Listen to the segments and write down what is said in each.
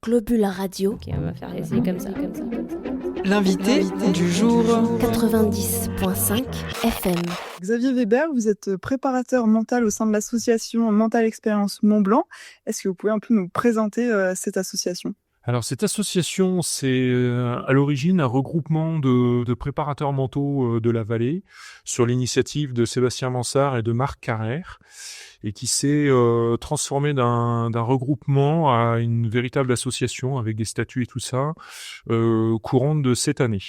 Globule Radio. Ok, on va faire essayer comme ça. L'invité du jour. 90.5 FM. Xavier Weber, vous êtes préparateur mental au sein de l'association Mental Expérience Mont-Blanc. Est-ce que vous pouvez un peu nous présenter cette association ? Alors cette association, c'est à l'origine un regroupement de préparateurs mentaux de la vallée sur l'initiative de Sébastien Mansart et de Marc Carrère et qui s'est transformé d'un regroupement à une véritable association avec des statuts et tout ça courant de cette année.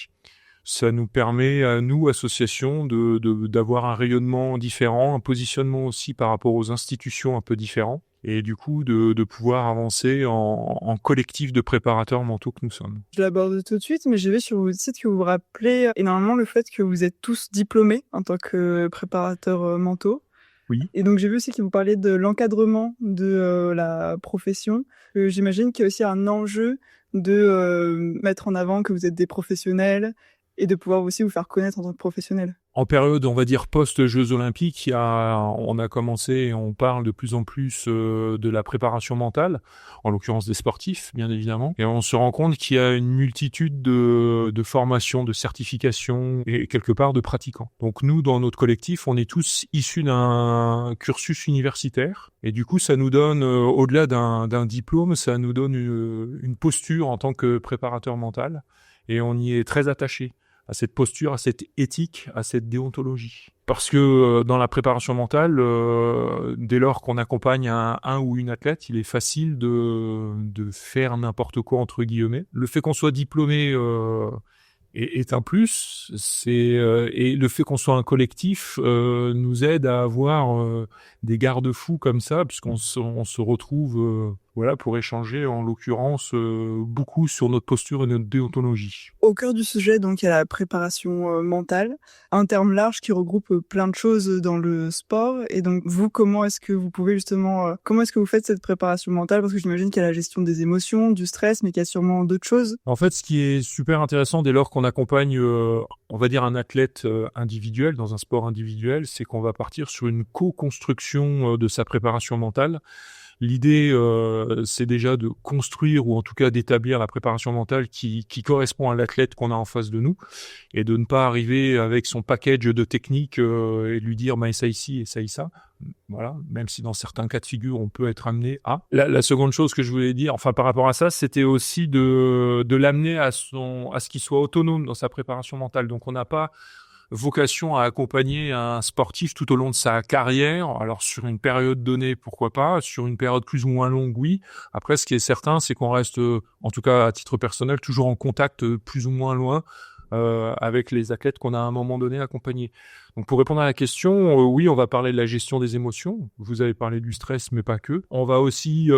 Ça nous permet à nous, association, d'avoir un rayonnement différent, un positionnement aussi par rapport aux institutions un peu différents, et du coup de pouvoir avancer en collectif de préparateurs mentaux que nous sommes. Je l'aborde tout de suite, mais j'ai vu sur votre site que vous vous rappelez énormément le fait que vous êtes tous diplômés en tant que préparateurs mentaux. Oui. Et donc j'ai vu aussi que vous parliez de l'encadrement de la profession. J'imagine qu'il y a aussi un enjeu de mettre en avant que vous êtes des professionnels et de pouvoir aussi vous faire connaître en tant que professionnel. En période, on va dire, post-Jeux Olympiques, on a commencé et on parle de plus en plus de la préparation mentale, en l'occurrence des sportifs, bien évidemment. Et on se rend compte qu'il y a une multitude de formations, de certifications et quelque part de pratiquants. Donc nous, dans notre collectif, on est tous issus d'un cursus universitaire. Et du coup, ça nous donne, au-delà d'un diplôme, ça nous donne une posture en tant que préparateur mental. Et on y est très attaché à cette posture, à cette éthique, à cette déontologie. Parce que dans la préparation mentale, dès lors qu'on accompagne un ou une athlète, il est facile de faire n'importe quoi, entre guillemets. Le fait qu'on soit diplômé est un plus, et le fait qu'on soit un collectif nous aide à avoir des garde-fous comme ça, puisqu'on se retrouve pour échanger, en l'occurrence, beaucoup sur notre posture et notre déontologie. Au cœur du sujet, donc, il y a la préparation mentale, un terme large qui regroupe plein de choses dans le sport. Et donc, vous, comment est-ce que vous faites cette préparation mentale ? Parce que j'imagine qu'il y a la gestion des émotions, du stress, mais qu'il y a sûrement d'autres choses. En fait, ce qui est super intéressant dès lors qu'on accompagne, on va dire, un athlète individuel, dans un sport individuel, c'est qu'on va partir sur une co-construction de sa préparation mentale. L'idée, c'est déjà de construire ou en tout cas d'établir la préparation mentale qui correspond à l'athlète qu'on a en face de nous et de ne pas arriver avec son package de techniques et lui dire essaye ci, essaye ça. Voilà, même si dans certains cas de figure, on peut être amené à. La seconde chose que je voulais dire, par rapport à ça, c'était aussi de l'amener à ce qu'il soit autonome dans sa préparation mentale. Donc on n'a pas vocation à accompagner un sportif tout au long de sa carrière. Alors sur une période donnée, pourquoi pas, sur une période plus ou moins longue, oui. Après, ce qui est certain, c'est qu'on reste, en tout cas à titre personnel, toujours en contact plus ou moins loin avec les athlètes qu'on a à un moment donné accompagnés. Donc pour répondre à la question, oui, on va parler de la gestion des émotions. Vous avez parlé du stress, mais pas que. On va aussi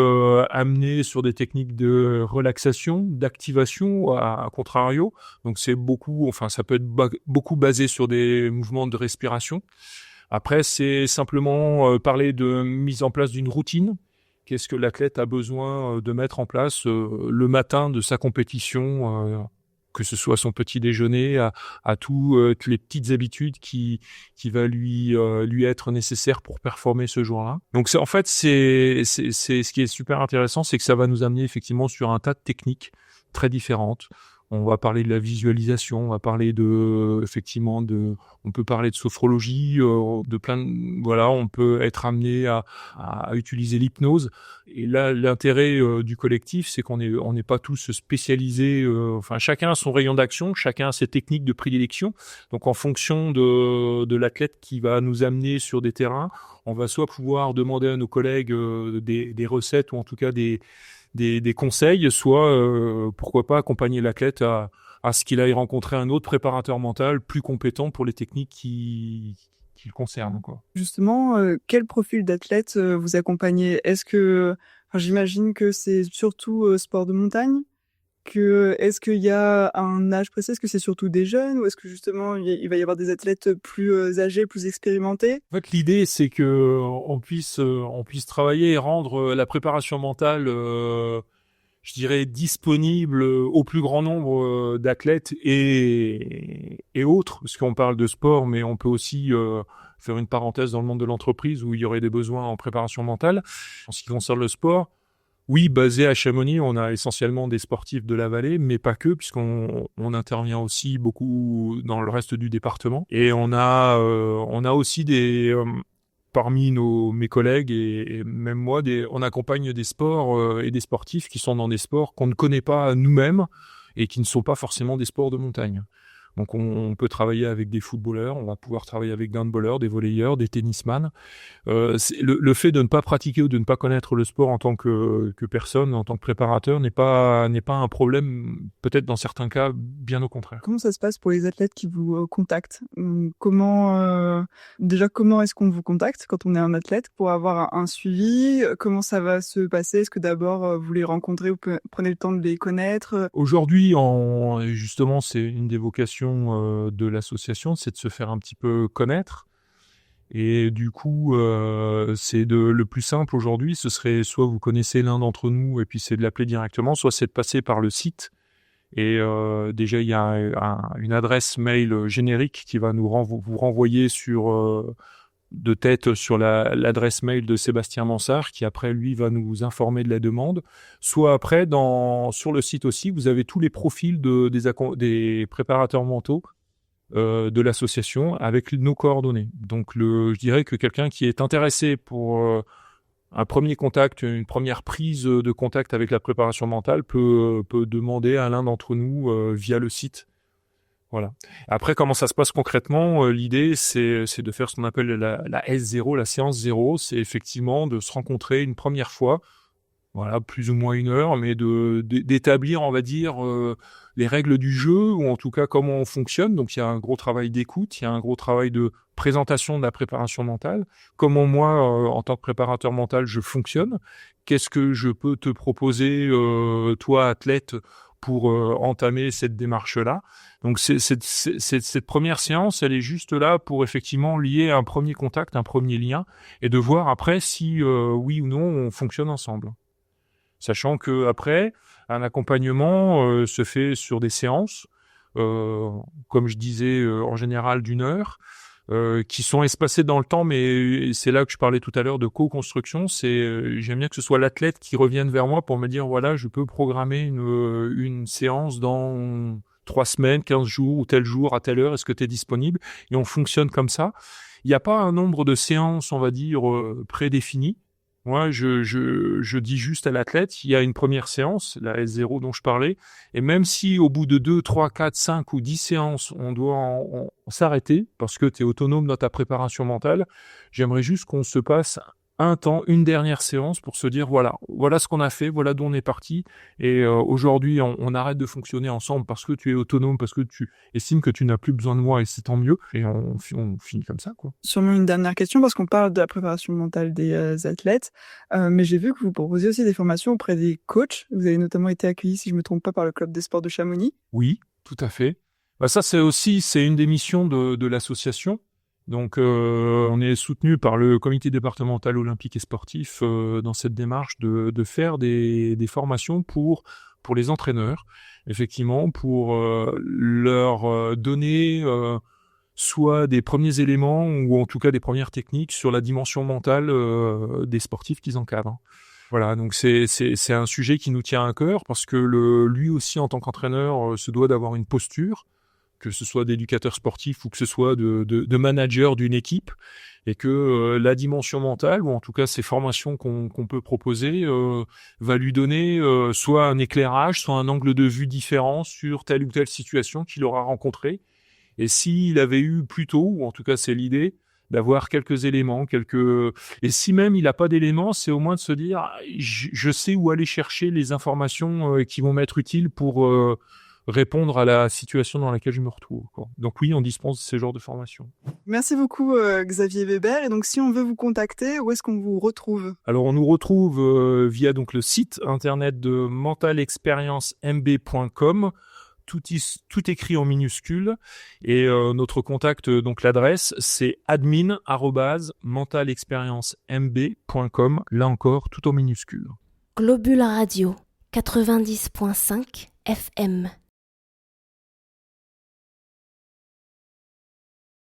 amener sur des techniques de relaxation, d'activation, à contrario. Donc c'est ça peut être beaucoup basé sur des mouvements de respiration. Après, c'est simplement parler de mise en place d'une routine. Qu'est-ce que l'athlète a besoin de mettre en place le matin de sa compétition, que ce soit son petit déjeuner, à toutes les petites habitudes qui va lui être nécessaire pour performer ce jour-là. Donc c'est ce qui est super intéressant, c'est que ça va nous amener effectivement sur un tas de techniques très différentes. On va parler de la visualisation, on va parler on peut parler de sophrologie, on peut être amené à utiliser l'hypnose. Et là, l'intérêt du collectif, c'est qu'on n'est pas tous spécialisés. Chacun a son rayon d'action, chacun a ses techniques de prédilection. Donc, en fonction de l'athlète qui va nous amener sur des terrains, on va soit pouvoir demander à nos collègues des recettes ou en tout cas des conseils, soit pourquoi pas accompagner l'athlète à ce qu'il aille rencontrer un autre préparateur mental plus compétent pour les techniques qui le concernent, quoi. Justement, quel profil d'athlète vous accompagnez ? J'imagine que c'est surtout sport de montagne. Est-ce qu'il y a un âge précis ? Est-ce que c'est surtout des jeunes ou est-ce que justement il va y avoir des athlètes plus âgés, plus expérimentés ? En fait, l'idée, c'est que on puisse travailler et rendre la préparation mentale, je dirais, disponible au plus grand nombre d'athlètes et autres, parce qu'on parle de sport, mais on peut aussi faire une parenthèse dans le monde de l'entreprise où il y aurait des besoins en préparation mentale. En ce qui concerne le sport, Oui, basé à Chamonix, on a essentiellement des sportifs de la vallée, mais pas que, puisqu'on intervient aussi beaucoup dans le reste du département. Et on a aussi parmi mes collègues et même moi, on accompagne des sports et des sportifs qui sont dans des sports qu'on ne connaît pas nous-mêmes et qui ne sont pas forcément des sports de montagne. Donc on peut travailler avec des footballeurs, on va pouvoir travailler avec des handballeurs, des volleyeurs, des tennisman. Le fait de ne pas pratiquer ou de ne pas connaître le sport en tant que personne, en tant que préparateur, n'est pas un problème, peut-être dans certains cas, bien au contraire. Comment ça se passe pour les athlètes qui vous contactent? Déjà, comment est-ce qu'on vous contacte quand on est un athlète pour avoir un suivi? Comment ça va se passer? Est-ce que d'abord vous les rencontrez, vous prenez le temps de les connaître? Aujourd'hui, justement, c'est une des vocations de l'association, c'est de se faire un petit peu connaître. Et du coup, le plus simple aujourd'hui, ce serait soit vous connaissez l'un d'entre nous et puis c'est de l'appeler directement, soit c'est de passer par le site. Et déjà, il y a une adresse mail générique qui va vous renvoyer de tête sur l'adresse mail de Sébastien Mansart, qui après, lui, va nous informer de la demande. Soit après, sur le site aussi, vous avez tous les profils des préparateurs mentaux de l'association avec nos coordonnées. Donc, je dirais que quelqu'un qui est intéressé pour un premier contact, une première prise de contact avec la préparation mentale peut demander à l'un d'entre nous via le site. Voilà. Après, comment ça se passe concrètement? L'idée, c'est de faire ce qu'on appelle la S0, la séance 0. C'est effectivement de se rencontrer une première fois, voilà, plus ou moins 1 heure, mais d'établir, on va dire, les règles du jeu, ou en tout cas comment on fonctionne. Donc, il y a un gros travail d'écoute, il y a un gros travail de présentation de la préparation mentale. Comment moi, en tant que préparateur mental, je fonctionne. Qu'est-ce que je peux te proposer, toi, athlète, pour entamer cette démarche-là. Donc, cette première séance, elle est juste là pour effectivement lier un premier contact, un premier lien, et de voir après si, oui ou non, on fonctionne ensemble. Sachant que après, un accompagnement se fait sur des séances, comme je disais, en général d'1 heure, qui sont espacées dans le temps, mais c'est là que je parlais tout à l'heure de co-construction. J'aime bien que ce soit l'athlète qui revienne vers moi pour me dire, voilà, je peux programmer une séance dans 3 semaines, 15 jours, ou tel jour, à telle heure, est-ce que tu es disponible? Et on fonctionne comme ça. Il n'y a pas un nombre de séances, on va dire, prédéfini. Moi, je dis juste à l'athlète, il y a une première séance, la S0 dont je parlais, et même si au bout de 2, 3, 4, 5 ou 10 séances, on doit en s'arrêter, parce que tu es autonome dans ta préparation mentale, j'aimerais juste qu'on se passe un temps, une dernière séance pour se dire, voilà ce qu'on a fait, voilà d'où on est parti, et aujourd'hui, on arrête de fonctionner ensemble parce que tu es autonome, parce que tu estimes que tu n'as plus besoin de moi, et c'est tant mieux, et on finit comme ça, quoi. Sûrement une dernière question, parce qu'on parle de la préparation mentale des athlètes, mais j'ai vu que vous proposiez aussi des formations auprès des coachs. Vous avez notamment été accueilli, si je me trompe pas, par le club des sports de Chamonix. Oui, tout à fait. Bah ça, c'est une des missions de l'association. Donc, on est soutenu par le comité départemental olympique et sportif dans cette démarche de faire des formations pour les entraîneurs, effectivement, pour leur donner soit des premiers éléments ou en tout cas des premières techniques sur la dimension mentale des sportifs qu'ils encadrent. Voilà, donc c'est un sujet qui nous tient à cœur parce que lui aussi, en tant qu'entraîneur, se doit d'avoir une posture, que ce soit d'éducateur sportif ou que ce soit de manager d'une équipe, et que la dimension mentale, ou en tout cas ces formations qu'on peut proposer, va lui donner soit un éclairage, soit un angle de vue différent sur telle ou telle situation qu'il aura rencontrée. Et s'il avait eu plus tôt, ou en tout cas c'est l'idée, d'avoir quelques éléments, et si même il n'a pas d'éléments, c'est au moins de se dire, je sais où aller chercher les informations qui vont m'être utiles pour répondre à la situation dans laquelle je me retrouve, quoi. Donc oui, on dispense ce genre de formation. Merci beaucoup Xavier Weber. Et donc si on veut vous contacter, où est-ce qu'on vous retrouve? Alors on nous retrouve via donc le site internet de mentalexperience.mb.com, tout écrit en minuscules, et notre contact, donc l'adresse, c'est admin@mentalexperience.mb.com, là encore tout en minuscules. Globule Radio 90.5 FM.